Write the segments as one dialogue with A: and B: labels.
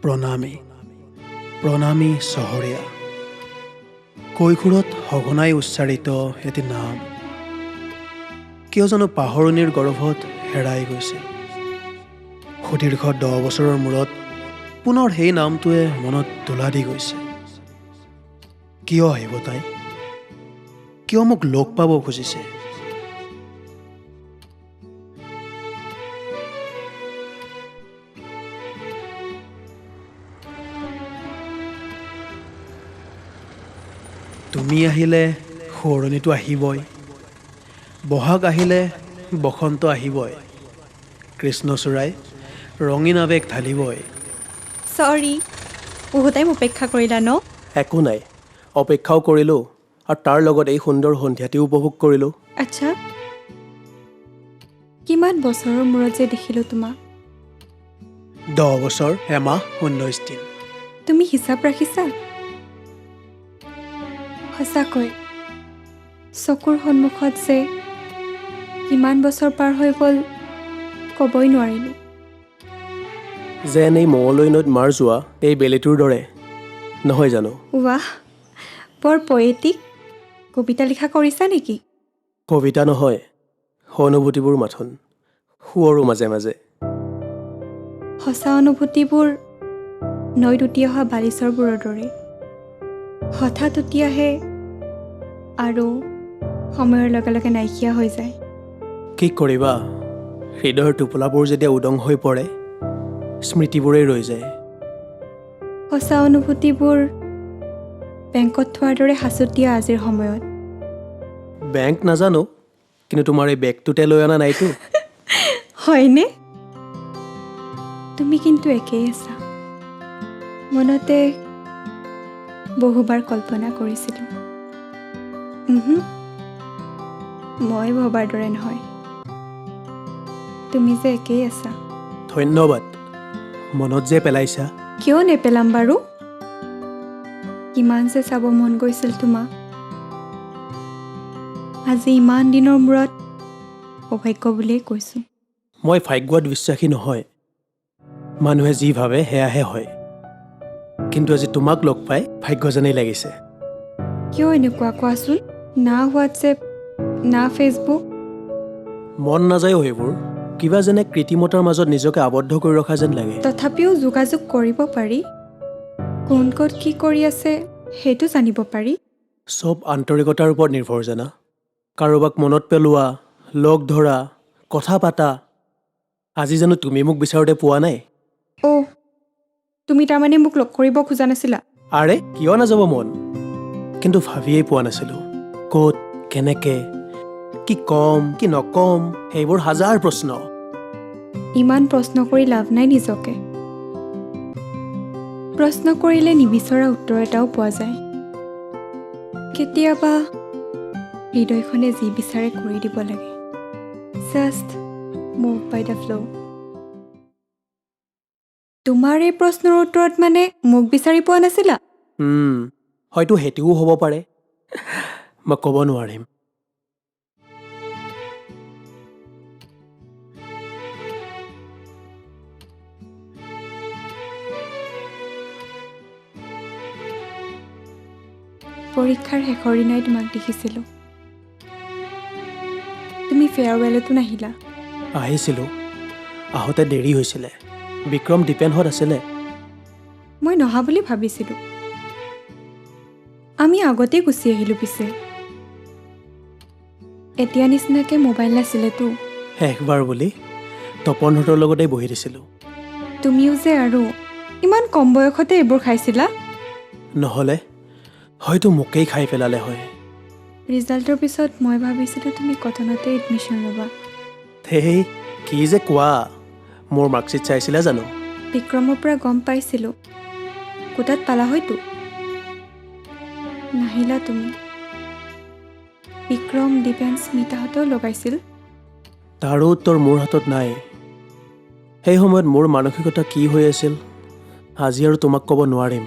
A: প্ৰণামী প্ৰণামী চহৰীয়া কৈশোৰত সঘনাই উচ্চাৰিত এটি নাম কিয় জানো পাহৰণিৰ গৰ্ভত হেৰাই গৈছে। সুদীৰ্ঘ 10 বছৰৰ মূৰত পুনৰ সেই নামটোৱে মনত তোলা দি গৈছে। কিয় আহিব তাই? কিয় মোক লগ পাব খুজিছে? তুমি আহিলে সোঁৱৰণিটো আহিবই, বহাগ আহিলে বসন্ত আহিবই, কৃষ্ণচূড়াই ৰঙীন আৱেগ ঢালিবই।
B: চৰি, বহুত টাইম অপেক্ষা কৰিলা ন?
C: একো নাই, অপেক্ষাও কৰিলোঁ আৰু তাৰ লগত এই সুন্দৰ সন্ধিয়াটিও উপভোগ কৰিলোঁ।
B: আচ্ছা, কিমান বছৰৰ মূৰত যে দেখিলোঁ তোমাক।
A: 10 বছৰ এমাহ 19 দিন।
B: তুমি হিচাপ ৰাখিছা? সঁচাকৈ চকুৰ সন্মুখত যে কিমান বছৰ পাৰ হৈ গ'ল ক'বই নোৱাৰিলোঁ।
C: যেন এই মঙলৈ নৈত মাৰ যোৱা এই বেলিটোৰ দৰে নহয় জানো?
B: ৱাহ, বৰ পয়েটিক। কবিতা লিখা কৰিছা নেকি?
C: কবিতা নহয়, অনুভূতিবোৰ মাথোন সুঁৱৰো মাজে মাজে।
B: সঁচা অনুভূতিবোৰ নৈত উটি অহা বালিচৰবোৰৰ দৰে হঠাৎ উটি আহে আৰু সময়ৰ লগে লগে নাইকিয়া হৈ যায়।
C: কি কৰিবা, হৃদয়ৰ টোপোলাবোৰ যেতিয়া উদং হৈ পৰে স্মৃতিবোৰেই ৰৈ যায়।
B: সঁচা অনুভূতিবোৰ বেংকত থোৱাৰ দৰে সাঁচোত দিয়া আজিৰ সময়ত।
C: বেংক নাজানো, কিন্তু তোমাৰ এই বেগটোতে লৈ অনা নাইতো।
B: হয়নে? তুমি কিন্তু একেই আছা। মনতে বহুবাৰ কল্পনা কৰিছিলোঁ। মই ভবাৰ দৰে নহয়, তুমি যে একেই আছা।
C: ধন্যবাদ, মনত যে পেলাইছা।
B: কিয় নেপেলাম বাৰু? কিমান যে চাব মন গৈছিল তোমাক। আজি ইমান দিনৰ মূৰত সৌভাগ্য বুলিয়েই কৈছোঁ।
C: মই ভাগ্যত বিশ্বাসী নহয়, মানুহে যি ভাবে সেয়াহে হয়। কিন্তু আজি তোমাক লগ পাই ভাগ্য যেনেই লাগিছে।
B: কিয় এনেকুৱা কোৱাচোন? না হোৱাটছএপ, না ফেচবুক।
C: মন নাযায়ও সেইবোৰ, কিবা যেনে কৃত্ৰিমতাৰ মাজত নিজকে আবদ্ধ কৰি ৰখা যেন লাগে।
B: তথাপিও যোগাযোগ কৰিব পাৰি। কোন ক'ত কি কৰি আছে সেইটো জানিব পাৰি।
C: চব আন্তৰিকতাৰ ওপৰত নিৰ্ভৰ জানা। কাৰোবাক মনত পেলোৱা, লগ ধৰা, কথা পাতা। আজি জানো তুমি মোক বিচাৰোঁতে পোৱা নাই?
B: অ', তুমি তাৰমানে মোক লগ কৰিব খোজা নাছিলা?
C: আৰে কিয় নাযাব মন, কিন্তু ভাবিয়েই পোৱা নাছিলোঁ ক'ত, কেনেকে, কি কম কি নকম, সেইবোৰ হাজাৰ প্ৰশ্ন।
B: ইমান প্ৰশ্ন কৰি লাভ নাই নিজকে। প্ৰশ্ন কৰিলে নিবিচৰা উত্তৰ এটাও পোৱা যায়। কেতিয়াবা হৃদয়খনে যি বিচাৰে কৰি দিব লাগে। জাষ্ট মুভ বাই দ্য ফ্ল'। তোমাৰ এই প্ৰশ্নৰ উত্তৰত মানে মোক বিচাৰি পোৱা নাছিলা?
C: হয়তো সেইটোও হ'ব পাৰে, মই ক'ব নোৱাৰিম।
B: পৰীক্ষাৰ শেষৰ দিনাই তোমাক দেখিছিলোঁ। তুমি ফেয়াৰৱেলতো নাহিলা।
C: আহিছিলোঁ, আহোঁতে দেৰি হৈছিলে। বিক্ৰম দীপেনহঁত আছিলে।
B: মই নহা বুলি ভাবিছিলোঁ। আমি আগতেই গুচি আহিলোঁ পিছে। এতিয়া নিচিনাকৈ মোবাইল নাছিলেতো।
C: শেষবাৰ বুলি তপনহঁতৰ লগতেই বহি দিছিলোঁ।
B: তুমিও যে আৰু ইমান কম বয়সতে এইবোৰ খাইছিলা।
C: নহ'লে হয়তো মোকেই খাই পেলালে হয়।
B: ৰিজাল্টৰ পিছত মই ভাবিছিলোঁ তুমি কটনতে এডমিশ্যন ল'বা।
C: সেই কি যে কোৱা, মোৰ মাৰ্কশ্বিট চাইছিলা জানো?
B: বিক্ৰমৰ পৰা গম পাইছিলোঁ, কোটাত পালা হয়তো। নাহিলা তুমি। বিক্ৰম, দীপেন, স্মিতাহঁতেও লগাইছিল।
C: তাৰো উত্তৰ মোৰ হাতত নাই। সেই সময়ত মোৰ মানসিকতা কি হৈ আছিল আজি আৰু তোমাক ক'ব নোৱাৰিম।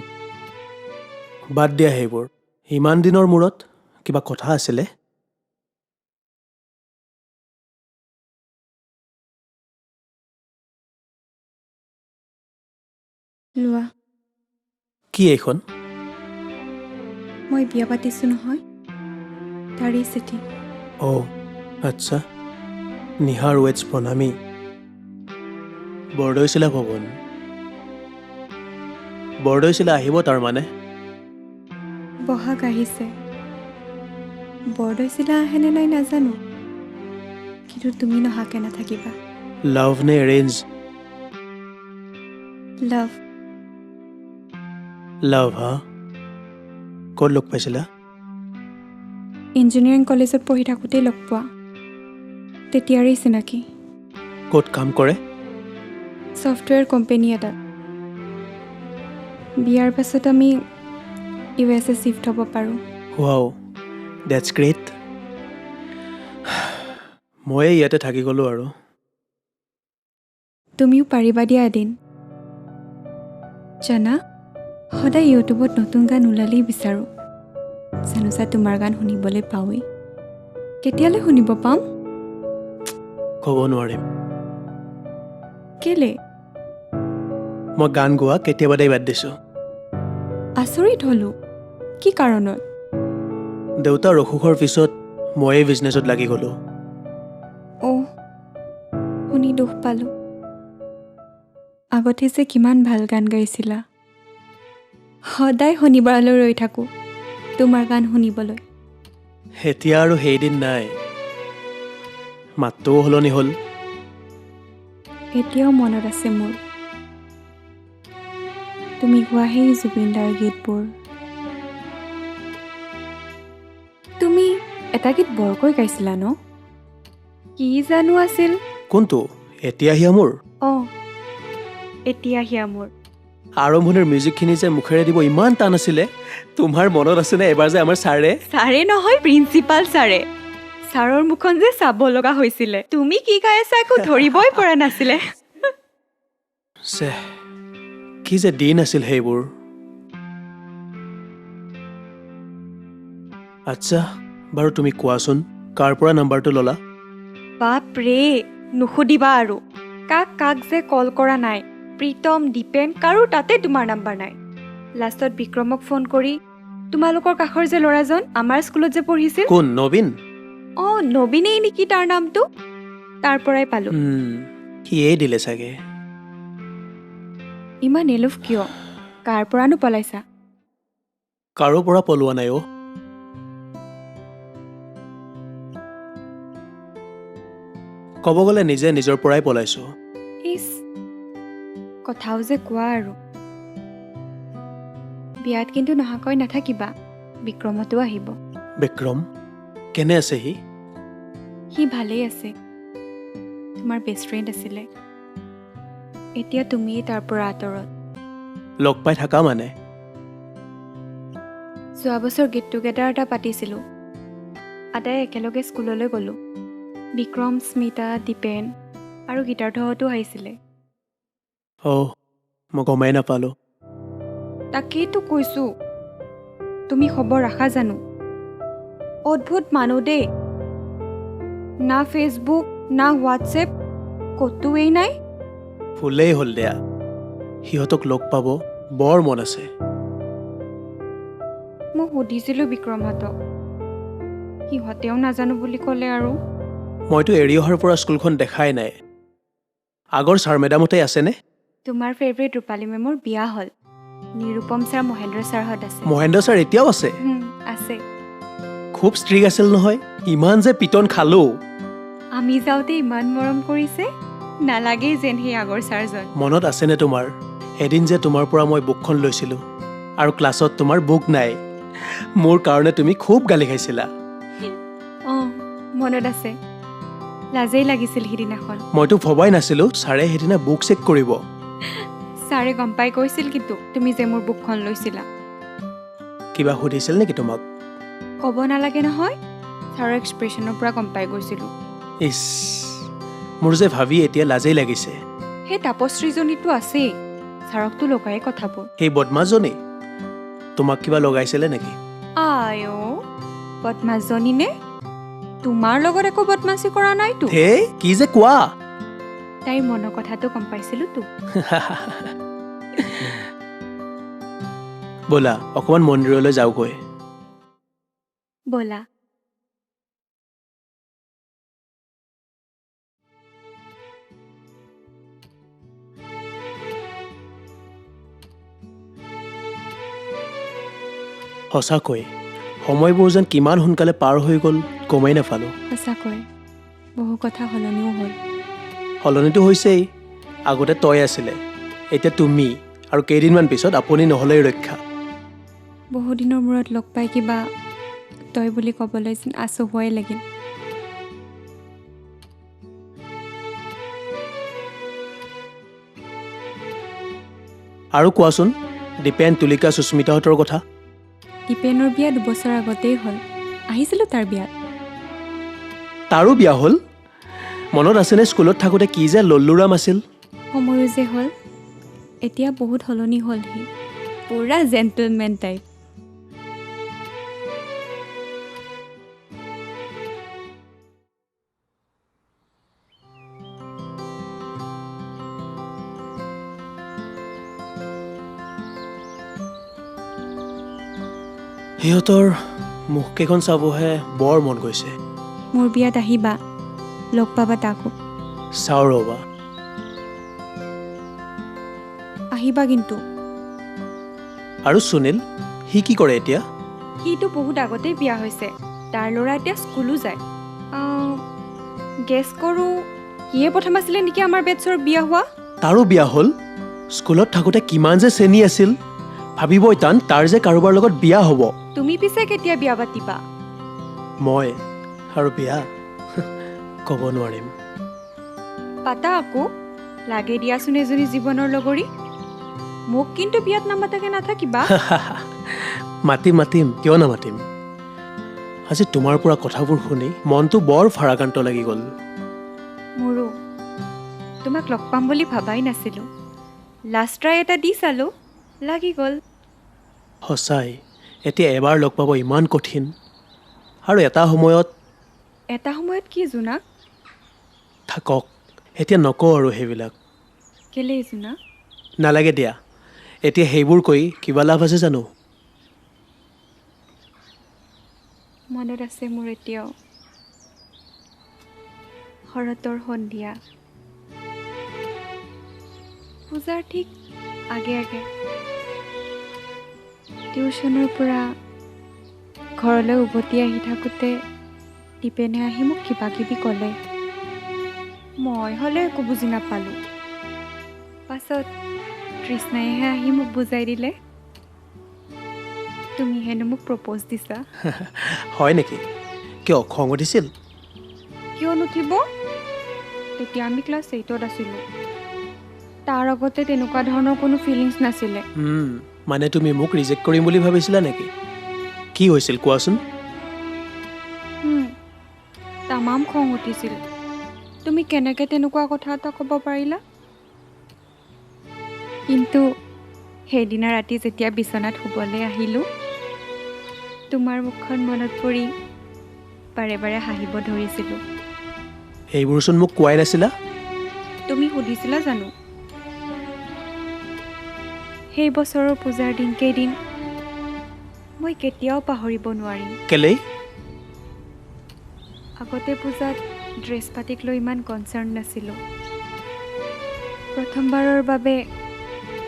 C: বাদ দিয়া সেইবোৰ। ইমান দিনৰ মূৰত কিবা কথা আছিলে?
B: লোৱা
C: কি এইখন?
B: মই বিয়া পাতিছোঁ নহয় তাৰেই চিঠি
C: অ' আচ্ছা, নিহাৰ ৱেটছ প্ৰণামী, বৰদৈচিলা ভৱন। বৰদৈচিলা আহিব তাৰমানে?
B: বহাগ আহিছে বৰদৈচিলা আহেনে নাই নাজানো কিন্তু তুমি নহাকে নাথাকিবা
C: লাভ নে এৰেঞ্জ?
B: লাভ
C: লাভ হা? ক'ত লগ পাইছিলা?
B: ইঞ্জিনিয়াৰিং কলেজত পঢ়ি থাকোঁতেই লগ পোৱা তেতিয়াৰেই চিনাকি
C: ক'ত কাম কৰে?
B: ছফ্টৱেৰ কোম্পানী এটাত বিয়াৰ পাছত আমি USA শ্বিফ্ট হ'ব পাৰোঁ
C: ৱাও, ডেটছ গ্ৰেট। ময়ে ইয়াতে থাকি গ'লোঁ আৰু।
B: তুমিও পাৰিবা দিয়া এদিন জানা সদায় ইউটিউবত নতুন গান ওলালেই বিচাৰোঁ জানোচা তোমাৰ গান শুনিবলৈ পাওঁৱেই কেতিয়ালৈ শুনিব পাম
C: ক'ব নোৱাৰিম।
B: কেলে
C: মই গান গোৱা কেতিয়াবাতেই বাদ দিছোঁ।
B: আচৰিত হ'লোঁ কি কাৰণত
C: দেউতাৰ অসুখৰ পিছত ময়েই বিজনেছত লাগি গ'লোঁ।
B: অ' শুনি দুখ পালোঁ আগতে যে কিমান ভাল গান গাইছিলা সদায় শনিবাৰলৈ ৰৈ থাকোঁ তোমাৰ গান শুনিবলৈ
C: এতিয়া আৰু সেইদিন নাই, মাতটোও সলনি হ'ল।
B: এতিয়াও মনত আছে মোৰ তুমি গোৱা সেই জুবিনদাৰ গীতবোৰ তুমি এটা গীত বৰকৈ গাইছিলা ন কি জানো আছিল
C: কোনটো? এতিয়া হিয়া মোৰ?
B: অঁ এতিয়া হিয়া মোৰ
C: আৰম্ভণিৰ মিউজিকখিনি যে মুখেৰে দিব ইমান টান আছিলে। তোমাৰ মনত আছেনে এবাৰ যে আমাৰ ছাৰে
B: নহয় প্ৰিন্সিপাল ছাৰে ছাৰৰ মুখন যে চাব লগা হৈছিলে তুমি কি গাই আছা একো ধৰিবই পৰা নাছিলে
C: কি যে দিন আছিল সেইবোৰ। আচ্ছা বাৰু তুমি কোৱাচোন কাৰ পৰা নাম্বাৰটো ল'লা?
B: বাপৰে নুসুধিবা আৰু কাক কাক যে কল কৰা নাই প্ৰীতম দীপেন কাৰো তাতে তোমাৰ নাম্বাৰ নাই লাষ্টত বিক্ৰমক ফোন কৰি তোমালোকৰ কাষৰ যে ল'ৰাজন আমাৰ স্কুলত যে পঢ়িছিল
C: কোন? নবীন?
B: অঁ নবীনেই নেকি তাৰ নামটো তাৰ পৰাই পালোঁ
C: সিয়েই দিলে চাগে।
B: ইমান এলোভ কিয় কাৰ পৰানো পলাইছা
C: কাৰো পৰা পলোৱা নাই অ'। ক'ব গ'লে নিজে নিজৰ পৰাই পলাইছোঁ।
B: ইছ কথাও যে কোৱা আৰু বিয়াত কিন্তু নহাকৈ নাথাকিবা বিক্ৰমতো আহিব
C: বিক্ৰম কেনে আছে সি?
B: সি ভালেই আছে তোমাৰ বেষ্ট ফ্ৰেণ্ড আছিলে এতিয়া তুমিয়েই তাৰ পৰা আঁতৰত
C: লগ পাই থাকা মানে?
B: যোৱা বছৰ গেট টুগেডাৰ এটা পাতিছিলোঁ আটাই একেলগে স্কুললৈ গ'লোঁ বিক্ৰম স্মিতা দীপেন আৰু গীতাৰ্থহঁতো আহিছিলে
C: অ' মই গমেই নাপালোঁ।
B: তাকেইতো কৈছোঁ তুমি খবৰ ৰাখা জানো অদ্ভুত মানুহ দেই না ফেচবুক না হোৱাটছএপ ক'তোৱেই নাই
C: ফুলেই হ'ল দিয়া, সিহঁতক লগ পাব বৰ মন আছে।
B: মই সুধিছিলোঁ বিক্ৰমহঁতক সিহঁতেও নাজানো বুলি ক'লে আৰু
C: মইতো এৰি অহাৰ পৰা স্কুলখন দেখাই নাই। আগৰ ছাৰ মেডামহঁতে আছেনে?
B: তোমাৰ ফেভৰেট ৰূপালী মেমৰ বিয়া হ'ল নিৰুপম ছাৰ মহেন্দ্ৰ ছাৰহঁত আছে
C: মহেন্দ্ৰ ছাৰ এতিয়াও আছে?
B: আছে
C: খুব ষ্ট্ৰিক আছিল নহয়, ইমান যে পিটন খালোঁ।
B: আমি যাওঁতে ইমান মৰম কৰিছে নালাগেই যেন সেই আগৰ ছাৰজন
C: মনত আছেনে তোমাৰ এদিন যে তোমাৰ পৰা মই বুকখন লৈছিলোঁ আৰু ক্লাছত তোমাৰ বুক নাই মোৰ কাৰণে তুমি খুব গালি খাইছিলা।
B: অঁ মনত আছে লাজেই লাগিছিল সিদিনাখন
C: মইতো ভবাই নাছিলোঁ ছাৰে সেইদিনা বুক চেক কৰিব।
B: ছাৰে গম পাই কৈছিল কিন্তু তুমি যে মোৰ বুকখন লৈছিলা
C: কিবা সুধিছিল নেকি তোমাক?
B: ক'ব নালাগে নহয় ছাৰৰ এক্সপ্ৰেশ্যনৰ পৰা গম পাই গৈছিলোঁ
C: ইছ মোৰ যে ভাবি এতিয়া লাজেই লাগিছে।
B: সেই তাপশ্ৰীজনীতো আছেই ছাৰকতো লগাই কথাবোৰ
C: সেই বদমাছজনী তোমাক কিবা লগাইছিলে নেকি?
B: আই বদমাছজনী নে তোমাৰ লগত একো বদমাছি কৰা নাইতো
C: হে কি যে কোৱা
B: তাইৰ মনৰ কথাটো গম পাইছিলোতো
C: ব'লা অকণমান মন্দিৰলৈ যাওঁগৈ।
B: ব'লা।
C: সঁচাকৈ সময়বোৰ যেন কিমান সোনকালে পাৰ হৈ গ'ল গমেই নাপালোঁ।
B: সঁচাকৈ বহু কথা সলনিও হ'ল।
C: সলনিটো হৈছেই। আগতে তই আছিলে, এতিয়া তুমি, আৰু কেইদিনমান পিছত আপুনি নহ'লেই ৰক্ষা।
B: বহুদিনৰ মূৰত লগ পাই কিবা তই বুলি ক'বলৈ যেন আচহুৱাই লাগিল।
C: আৰু কোৱাচোন দীপেন, তুলিকা, সুস্মিতাহঁতৰ কথা।
B: দীপেনৰ বিয়া 2 বছৰ আগতেই হ'ল। আহিছিলোঁ তাৰ বিয়াত।
C: তাৰো বিয়া হ'ল? মনত আছেনে স্কুলত থাকোঁতে কি যে লল্লুৰাম আছিল?
B: সময়ো যে হ'ল, এতিয়া বহুত সলনি হ'ল সি। পুৰা জেণ্টলমেন টাইপ।
C: সিহঁতৰ মুখকেইখন চাবহে বৰ মন গৈছে।
B: মোৰ বিয়াত আহিবা, লগ পাবা তাকো।
C: চাওঁ ৰ'বা।
B: আহিবা কিন্তু।
C: আৰু সুনীল, সি কি কৰে এতিয়া?
B: সিটো বহুত আগতেই বিয়া হৈছে। তাৰ ল'ৰা এতিয়া স্কুলো যায়। গেছ কৰোঁ সিয়ে প্ৰথম আছিলে নেকি আমাৰ বেটছৰ বিয়া হোৱা।
C: তাৰো বিয়া হ'ল? স্কুলত থাকোঁতে কিমান যে চেনি আছিল। ভাবিবই টান তাৰ যে কাৰোবাৰ লগত বিয়া হ'ব।
B: তুমি পিছে কেতিয়া বিয়া পাতিবা?
C: মই আৰু বিয়া ক'ব নোৱাৰিম।
B: পাতা আকৌ, লাগে দিয়াচোন এজনী জীৱনৰ লগৰী। মোক কিন্তু বিয়াত নামাতাকে নাথাকিবা।
C: মাতিম মাতিম, কিয় নামাতিম। আজি তোমাৰ পৰা কথাবোৰ শুনি মনটো বৰ ভাৰাক্ৰান্ত লাগি গ'ল।
B: মোৰো। তোমাক লগ পাম বুলি ভাবাই নাছিলোঁ। লাষ্ট ট্ৰাই এটা দি চালোঁ, লাগি গ'ল।
C: সঁচাই, এতিয়া এবাৰ লগ পাব ইমান কঠিন। আৰু এটা সময়ত
B: কি জোনাক?
C: থাকক, এতিয়া নকওঁ আৰু সেইবিলাক।
B: কেলেই জোনাক?
C: নালাগে দিয়া। এতিয়া সেইবোৰ কৈ কিবা লাভ আছে জানো?
B: মনত আছে মোৰ এতিয়াও। শৰতৰ সন্ধিয়া, পূজাৰ ঠিক আগে আগে টিউশ্যনৰ পৰা ঘৰলৈ উভতি আহি থাকোঁতে দীপেনে আহি মোক কিবা কিবি ক'লে। মই হ'লে একো বুজি নাপালোঁ। পাছত তৃষ্ণাইহে আহি মোক বুজাই দিলে, তুমি হেনো মোক প্ৰপ'জ দিছা।
C: হয় নেকি? কিয় খং উঠিছিল?
B: কিয় নুঠিব? তেতিয়া আমি ক্লাছ 8ত আছিলোঁ। তাৰ আগতে তেনেকুৱা ধৰণৰ কোনো ফিলিংছ নাছিলে।
C: মানে তুমি মোক ৰিজেক্ট কৰিম বুলি ভাবিছিলা নেকি? কি হৈছিল কোৱাচোন?
B: তামাম খং উঠিছিল। তুমি কেনেকৈ তেনেকুৱা কথা এটা ক'ব পাৰিলা? কিন্তু সেইদিনা ৰাতি যেতিয়া বিচনাত শুবলৈ আহিলোঁ, তোমাৰ মুখখন মনত পৰি বাৰে বাৰে হাঁহিব ধৰিছিলোঁ।
C: সেইবোৰচোন মোক কোৱাই নাছিলা।
B: তুমি সুধিছিলা জানো? সেই বছৰৰ পূজাৰ দিনকেইদিন মই কেতিয়াও পাহৰিব নোৱাৰিম।
C: কেলেই?
B: আগতে পূজাত ড্ৰেছ পাতিক লৈ ইমান কনচাৰ্ণ নাছিলোঁ। প্ৰথমবাৰৰ বাবে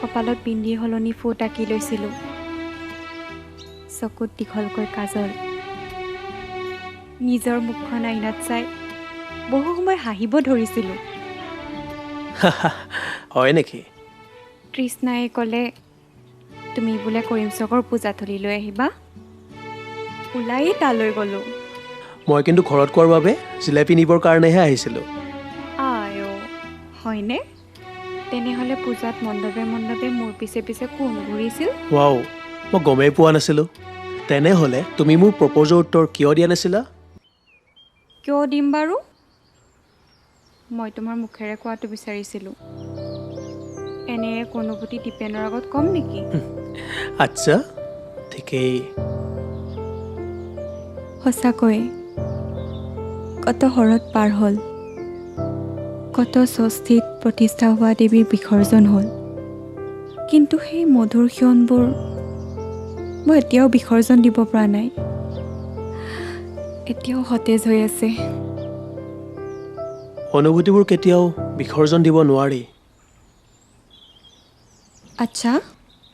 B: কপালত বিন্দি সলনি ফুট আঁকি লৈছিলোঁ। চকুত দীঘলকৈ কাজল। নিজৰ মুখখন আইনাত চাই বহু সময় হাঁহিব ধৰিছিলোঁ।
C: হয় নেকি?
B: তৃষ্ণাই ক'লে, তুমি বোলে কৰিমচকৰ পূজাথলীলৈ আহিবা। ওলায়েই তালৈ গ'লোঁ।
C: মই কিন্তু ঘৰত কোৱাৰ বাবে জিলাপি নিবৰ কাৰণেহে আহিছিলোঁ।
B: হয়নে? তেনেহ'লে পূজাত মণ্ডপে মণ্ডপে মোৰ পিছে পিছে কোন ঘূৰিছিল?
C: ৱাও, মই গমেই পোৱা নাছিলোঁ। তেনেহ'লে তুমি মোৰ প্ৰপ'জৰ উত্তৰ কিয় দিয়া নাছিলা?
B: কিয় দিম বাৰু? মই তোমাৰ মুখেৰে কোৱাটো বিচাৰিছিলোঁ। এনে কোনোভূতি দীপেনৰ আগত কম নেকি?
C: আচ্ছা, ঠিকেই।
B: সঁচাকৈ কত শৰৎ পাৰ হ'ল, কত ষষ্ঠীত প্ৰতিষ্ঠা হোৱা দেৱীৰ বিসৰ্জন হ'ল। কিন্তু সেই মধুৰ ক্ষণবোৰ মই এতিয়াও বিসৰ্জন দিব পৰা নাই। এতিয়াও সতেজ হৈ আছে।
C: অনুভূতিবোৰ কেতিয়াও বিসৰ্জন দিব নোৱাৰি।
B: আচ্ছা,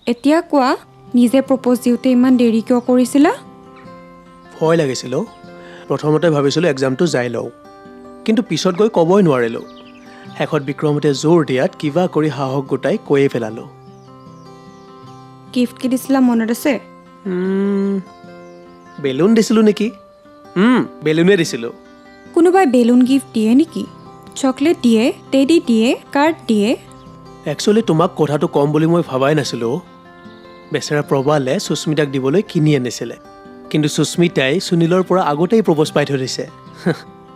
B: এতিয়া কোৱা, নিজে প্ৰপ'জ দিওঁতে ইমান দেৰি কিয় কৰিছিলা?
C: ভয় লাগিছিল অ'। প্ৰথমতে ভাবিছিলোঁ এক্সামটো যাই লওঁ, কিন্তু পিছত গৈ ক'বই নোৱাৰিলোঁ। শেষত বিক্ৰমতে জোৰ দিয়াত কিবা কৰি সাহস গোটাই কৈয়ে পেলালোঁ।
B: গিফ্ট কি দিছিলা মনত আছে?
C: বেলুন দিছিলোঁ নেকি? বেলুনে দিছিলোঁ।
B: কোনোবাই বেলুন গিফ্ট দিয়ে নেকি? চকলেট দিয়ে, টেডি দিয়ে, কাৰ্ড দিয়ে।
C: একচুৱেলি তোমাক কথাটো ক'ম বুলি মই ভাবাই নাছিলোঁ। বেচেৰা প্ৰবালে সুস্মিতাক দিবলৈ কিনি আনিছিলে, কিন্তু সুস্মিতাই সুনীলৰ পৰা আগতেই প্ৰপ'জ পাই থৈ দিছে।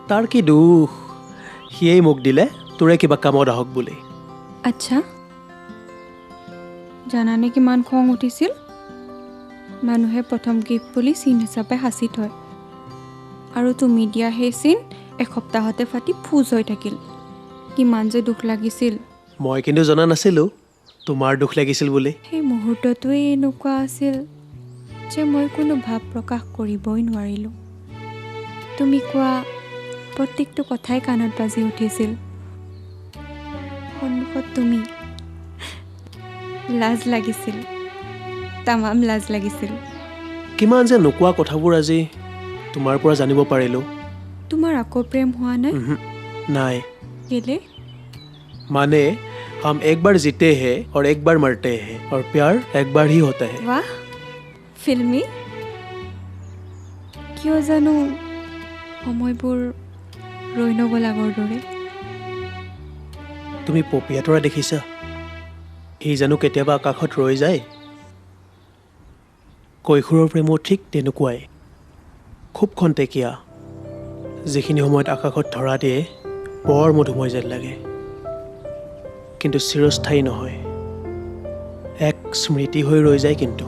C: তাৰ কি দুখ, সিয়েই মোক দিলে তোৰে কিবা কামত আহক বুলি।
B: আচ্ছা, জানানে কিমান খং উঠিছিল? মানুহে প্ৰথম গিফ্ট বুলি চিন হিচাপে সাঁচি থয়, আৰু তুমি দিয়া সেই চিন এসপ্তাহতে ফাটি ফুজ হৈ থাকিল। কিমান যে দুখ লাগিছিল।
C: মই কিন্তু জনা নাছিলোঁ তোমাৰ দুখ লাগিছিল বুলি।
B: সেই মুহূৰ্তটোৱেই এনেকুৱা আছিল যে মই কোনো ভাৱ প্ৰকাশ কৰিবই নোৱাৰিলোঁ। তুমি কোৱা প্ৰত্যেকটো কথাই কাণত বাজি উঠিছিল। সন্মুখত তুমি। লাজ লাগিছিল, তামাম লাজ লাগিছিল।
C: কিমান যে নোকোৱা কথাবোৰ আজি তোমাৰ পৰা জানিব পাৰিলোঁ।
B: তোমাৰ আকৌ প্ৰেম হোৱা নাই?
C: নাই।
B: কেলে?
C: माने हम एक बार जीते हैं और एक बार मरते हैं और प्यार एक बार ही होता है।
B: वाह, ফিল্মি। কিয় জানো সময়বোৰ ৰৈ নগ'ল আগৰ দৰে।
C: তুমি পপীয়া তৰা দেখিছা? সি জানো কেতিয়াবা আকাশত ৰৈ যায়? কৈশোৰৰ প্ৰেমো ঠিক তেনেকুৱাই, খুব খন্তেকীয়া, যিখিনি সময়ত আকাশত ধৰা দিয়ে বৰ মধুময় যেন লাগে, কিন্তু চিৰস্থায়ী নহয়, এক স্মৃতি হৈ ৰৈ যায়। কিন্তু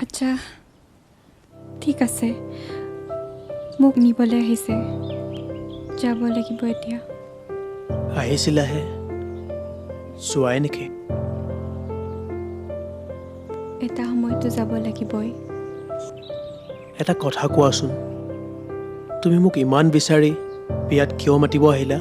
B: আচ্ছা, ঠিক আছে, মোক নিবলৈ আহিছে, যাব লাগিব এতিয়া।
C: আহিছিলাহে, চোৱাই নেকি?
B: এটা সময়তো যাব লাগিবই।
C: এটা কথা কোৱাচোন, তুমি মোক ইমান বিচাৰি বিয়াত কিয় মাতিব আহিলা?